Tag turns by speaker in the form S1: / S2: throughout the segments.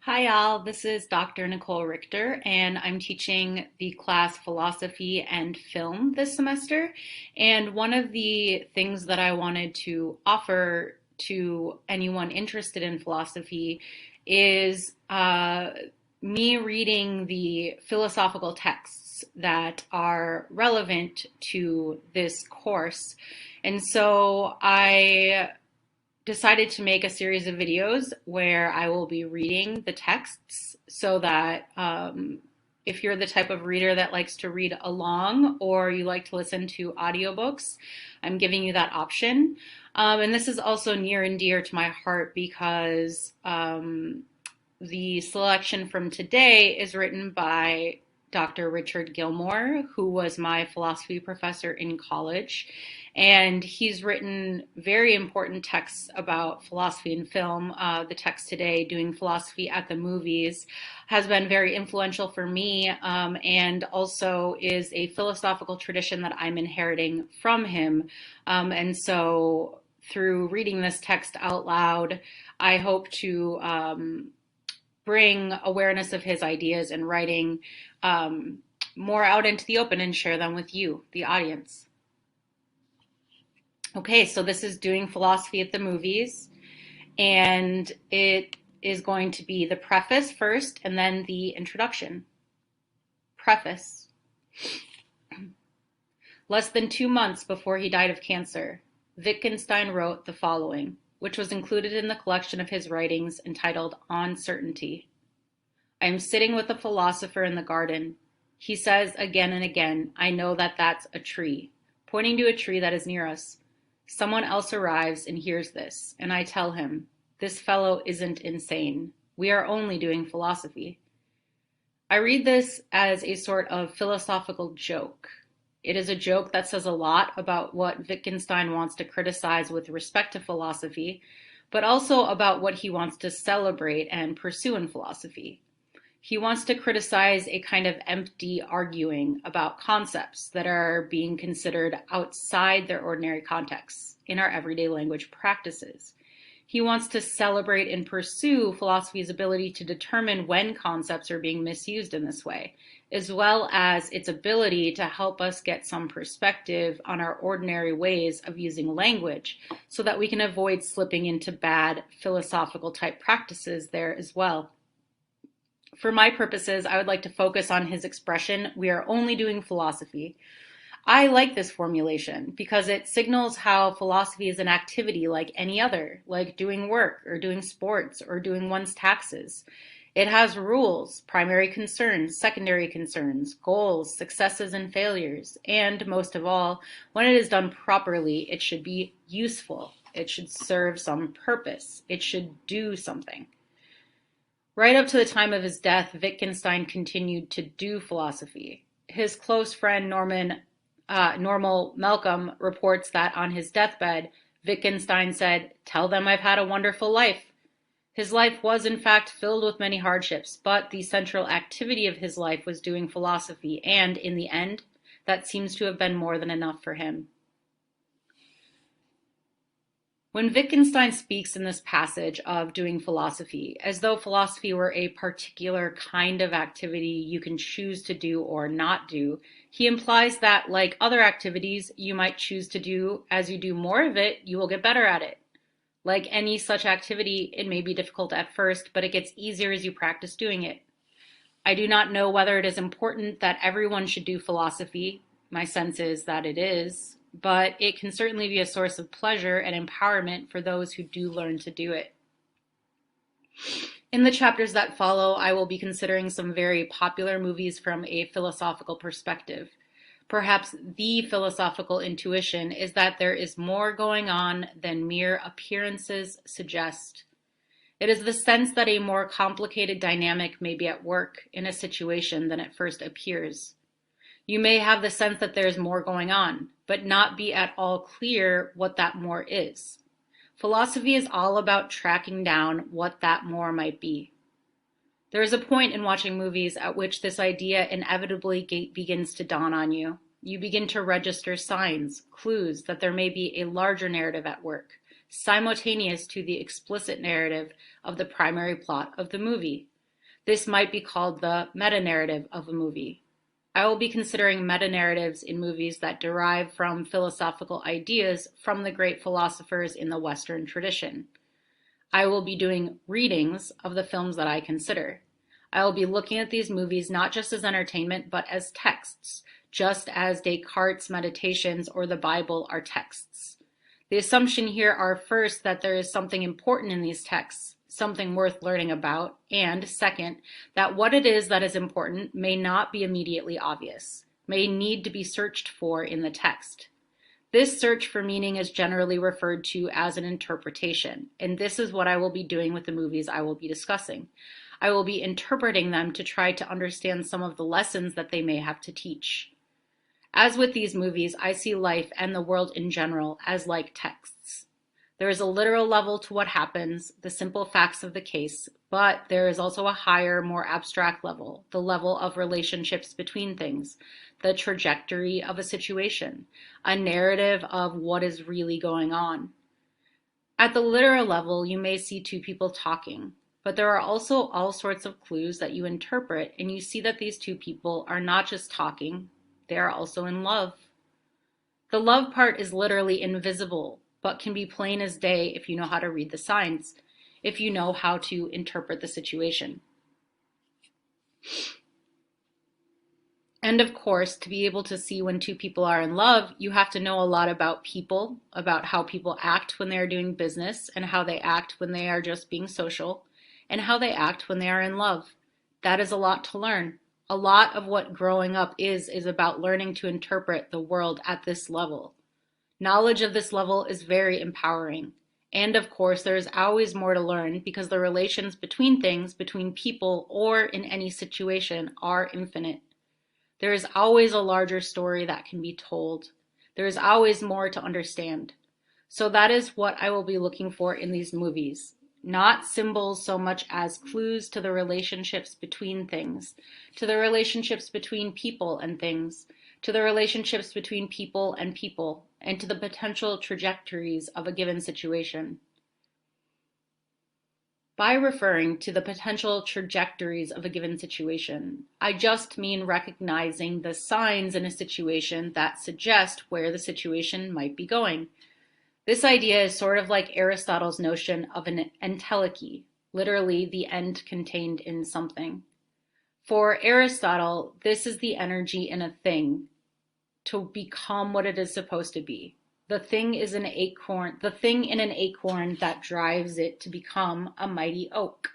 S1: Hi, all. This is Dr. Nicole Richter, and I'm teaching the class Philosophy and Film this semester. And one of the things that I wanted to offer to anyone interested in philosophy is me reading the philosophical texts that are relevant to this course. And so I decided to make a series of videos where I will be reading the texts so that if you're the type of reader that likes to read along or you like to listen to audiobooks, I'm giving you that option. And this is also near and dear to my heart because the selection from today is written by Dr. Richard Gilmore, who was my philosophy professor in college. And he's written very important texts about philosophy and film. The text today, Doing Philosophy at the Movies, has been very influential for me and also is a philosophical tradition that I'm inheriting from him. And so through reading this text out loud, I hope to bring awareness of his ideas and writing more out into the open and share them with you, the audience. Okay, so this is Doing Philosophy at the Movies, and it is going to be the preface first and then the introduction. Preface. Less than 2 months before he died of cancer, Wittgenstein wrote the following, which was included in the collection of his writings entitled On Certainty. I am sitting with a philosopher in the garden. He says again and again, I know that that's a tree, pointing to a tree that is near us. Someone else arrives and hears this, and I tell him, this fellow isn't insane. We are only doing philosophy. I read this as a sort of philosophical joke. It is a joke that says a lot about what Wittgenstein wants to criticize with respect to philosophy, but also about what he wants to celebrate and pursue in philosophy. He wants to criticize a kind of empty arguing about concepts that are being considered outside their ordinary contexts in our everyday language practices. He wants to celebrate and pursue philosophy's ability to determine when concepts are being misused in this way, as well as its ability to help us get some perspective on our ordinary ways of using language so that we can avoid slipping into bad philosophical type practices there as well. For my purposes, I would like to focus on his expression, we are only doing philosophy. I like this formulation because it signals how philosophy is an activity like any other, like doing work or doing sports or doing one's taxes. It has rules, primary concerns, secondary concerns, goals, successes and failures, and most of all, when it is done properly, it should be useful. It should serve some purpose. It should do something. Right up to the time of his death, Wittgenstein continued to do philosophy. His close friend Normal Malcolm reports that on his deathbed, Wittgenstein said, "Tell them I've had a wonderful life." His life was in fact filled with many hardships, but the central activity of his life was doing philosophy, and in the end, that seems to have been more than enough for him. When Wittgenstein speaks in this passage of doing philosophy, as though philosophy were a particular kind of activity you can choose to do or not do, he implies that, like other activities you might choose to do, as you do more of it, you will get better at it. Like any such activity, it may be difficult at first, but it gets easier as you practice doing it. I do not know whether it is important that everyone should do philosophy. My sense is that it is, but it can certainly be a source of pleasure and empowerment for those who do learn to do it. In the chapters that follow, I will be considering some very popular movies from a philosophical perspective. Perhaps the philosophical intuition is that there is more going on than mere appearances suggest. It is the sense that a more complicated dynamic may be at work in a situation than it first appears. You may have the sense that there's more going on, but not be at all clear what that more is. Philosophy is all about tracking down what that more might be. There is a point in watching movies at which this idea inevitably begins to dawn on you. You begin to register signs, clues that there may be a larger narrative at work, simultaneous to the explicit narrative of the primary plot of the movie. This might be called the meta-narrative of a movie. I will be considering meta-narratives in movies that derive from philosophical ideas from the great philosophers in the Western tradition. I will be doing readings of the films that I consider. I will be looking at these movies not just as entertainment, but as texts, just as Descartes' Meditations or the Bible are texts. The assumption here are first that there is something important in these texts, something worth learning about, and second, that what it is that is important may not be immediately obvious, may need to be searched for in the text. This search for meaning is generally referred to as an interpretation, and this is what I will be doing with the movies I will be discussing. I will be interpreting them to try to understand some of the lessons that they may have to teach. As with these movies, I see life and the world in general as like texts. There is a literal level to what happens, the simple facts of the case, but there is also a higher, more abstract level, the level of relationships between things, the trajectory of a situation, a narrative of what is really going on. At the literal level, you may see two people talking, but there are also all sorts of clues that you interpret, and you see that these two people are not just talking, they are also in love. The love part is literally invisible, but can be plain as day if you know how to read the signs, if you know how to interpret the situation. And of course, to be able to see when two people are in love, you have to know a lot about people, about how people act when they are doing business, and how they act when they are just being social, and how they act when they are in love. That is a lot to learn. A lot of what growing up is about learning to interpret the world at this level. Knowledge of this level is very empowering. And of course, there is always more to learn because the relations between things, between people, or in any situation are infinite. There is always a larger story that can be told. There is always more to understand. So that is what I will be looking for in these movies. Not symbols so much as clues to the relationships between things, to the relationships between people and things, to the relationships between people, and to the potential trajectories of a given situation. By referring to the potential trajectories of a given situation, I just mean recognizing the signs in a situation that suggest where the situation might be going. This idea is sort of like Aristotle's notion of an entelechy, literally the end contained in something. For Aristotle, this is the energy in a thing to become what it is supposed to be. The thing is an acorn, the thing in an acorn that drives it to become a mighty oak.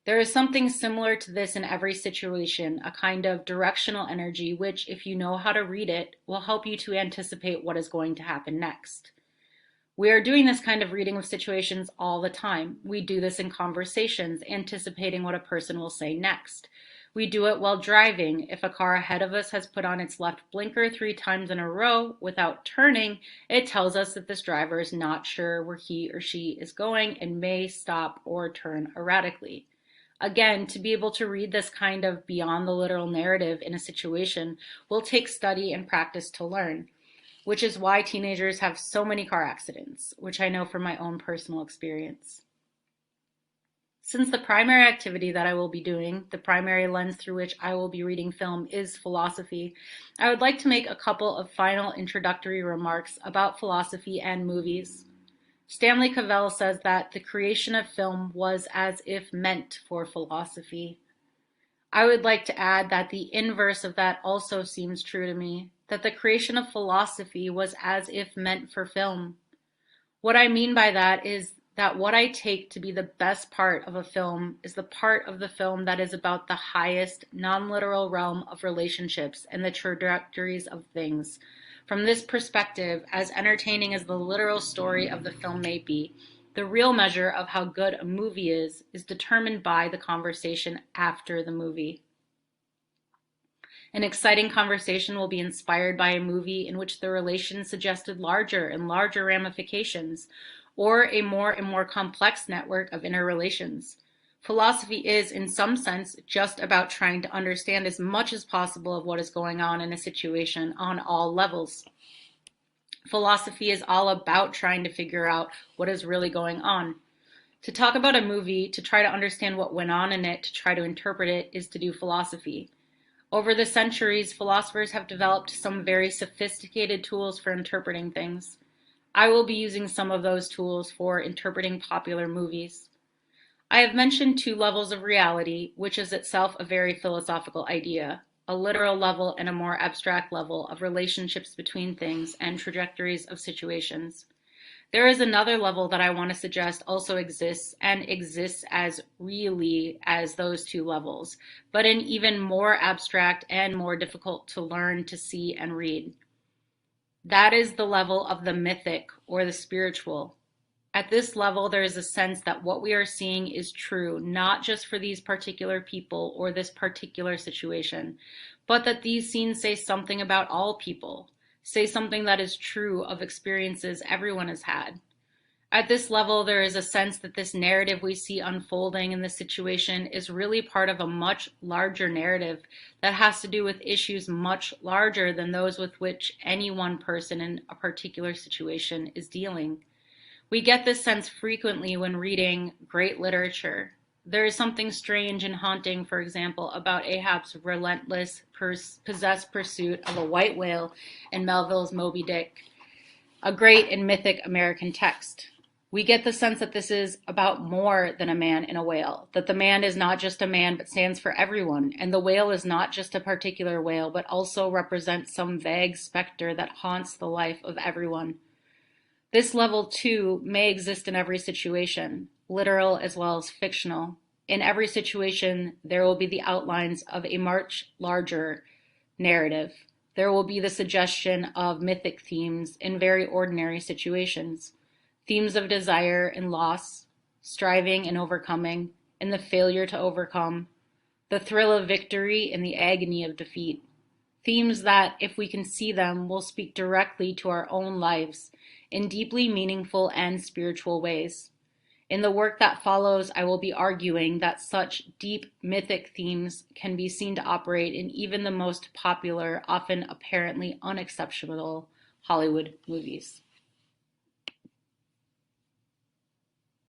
S1: There is something similar to this in every situation, a kind of directional energy which, if you know how to read it, will help you to anticipate what is going to happen next. We are doing this kind of reading of situations all the time. We do this in conversations, anticipating what a person will say next. We do it while driving. If a car ahead of us has put on its left blinker 3 times in a row without turning, it tells us that this driver is not sure where he or she is going and may stop or turn erratically. Again, to be able to read this kind of beyond the literal narrative in a situation will take study and practice to learn, which is why teenagers have so many car accidents, which I know from my own personal experience. Since the primary activity that I will be doing, the primary lens through which I will be reading film is philosophy, I would like to make a couple of final introductory remarks about philosophy and movies. Stanley Cavell says that the creation of film was as if meant for philosophy. I would like to add that the inverse of that also seems true to me, that the creation of philosophy was as if meant for film. What I mean by that is that what I take to be the best part of a film is the part of the film that is about the highest, non-literal realm of relationships and the trajectories of things. From this perspective, as entertaining as the literal story of the film may be, the real measure of how good a movie is determined by the conversation after the movie. An exciting conversation will be inspired by a movie in which the relation suggested larger and larger ramifications, or a more and more complex network of interrelations. Philosophy is, in some sense, just about trying to understand as much as possible of what is going on in a situation on all levels. Philosophy is all about trying to figure out what is really going on. To talk about a movie, to try to understand what went on in it, to try to interpret it, is to do philosophy. Over the centuries, philosophers have developed some very sophisticated tools for interpreting things. I will be using some of those tools for interpreting popular movies. I have mentioned two levels of reality, which is itself a very philosophical idea, a literal level and a more abstract level of relationships between things and trajectories of situations. There is another level that I want to suggest also exists and exists as really as those two levels, but in even more abstract and more difficult to learn, to see, and read. That is the level of the mythic or the spiritual. At this level, there is a sense that what we are seeing is true, not just for these particular people or this particular situation, but that these scenes say something about all people, say something that is true of experiences everyone has had. At this level, there is a sense that this narrative we see unfolding in this situation is really part of a much larger narrative that has to do with issues much larger than those with which any one person in a particular situation is dealing. We get this sense frequently when reading great literature. There is something strange and haunting, for example, about Ahab's relentless, possessed pursuit of a white whale in Melville's Moby Dick, a great and mythic American text. We get the sense that this is about more than a man in a whale, that the man is not just a man but stands for everyone, and the whale is not just a particular whale but also represents some vague specter that haunts the life of everyone. This level, too, may exist in every situation, literal as well as fictional. In every situation, there will be the outlines of a much larger narrative. There will be the suggestion of mythic themes in very ordinary situations. Themes of desire and loss, striving and overcoming, and the failure to overcome, the thrill of victory and the agony of defeat. Themes that, if we can see them, will speak directly to our own lives in deeply meaningful and spiritual ways. In the work that follows, I will be arguing that such deep mythic themes can be seen to operate in even the most popular, often apparently unexceptional Hollywood movies.